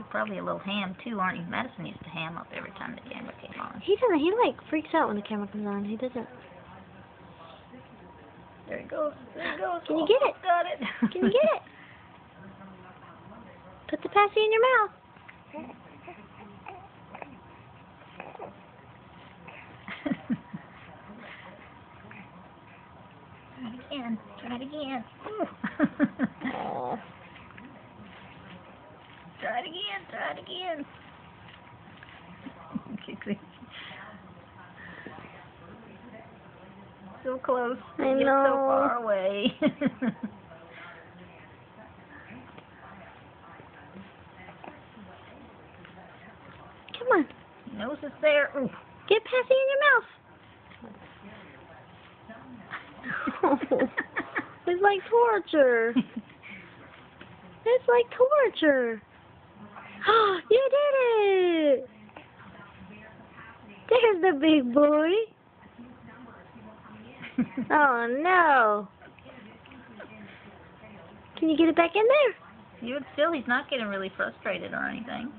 You're probably a little ham too, aren't you? Madison used to ham up every time the camera came on. He doesn't. He like freaks out when the camera comes on. He doesn't. There he goes. There he goes. Can you get it? Got it. Can you get it? Put the passy in your mouth. Try it again. Try it again. Oh. Try it again. Try it again. So close. I Yet know. so far away. Come on. Nose is there. Ooh. Get passy in your mouth. Oh, it's like torture. It's like torture. Oh, you did it! There's the big boy. Oh no. Can you get it back in there? You would still, he's not getting really frustrated or anything.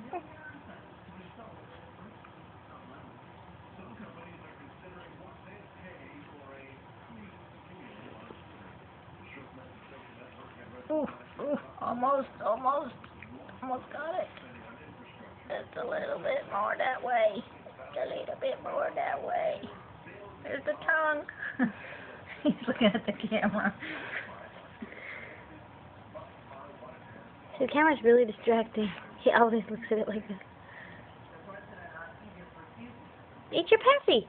Ooh, ooh, almost got it. Just a little bit more that way. A little bit more that way. There's the tongue. He's looking at the camera. See, the camera's really distracting. He always looks at it like this. Eat your passy.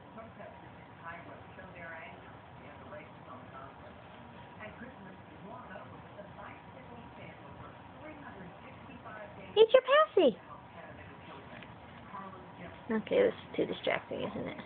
Eat your passy. Okay, this is too distracting, isn't it?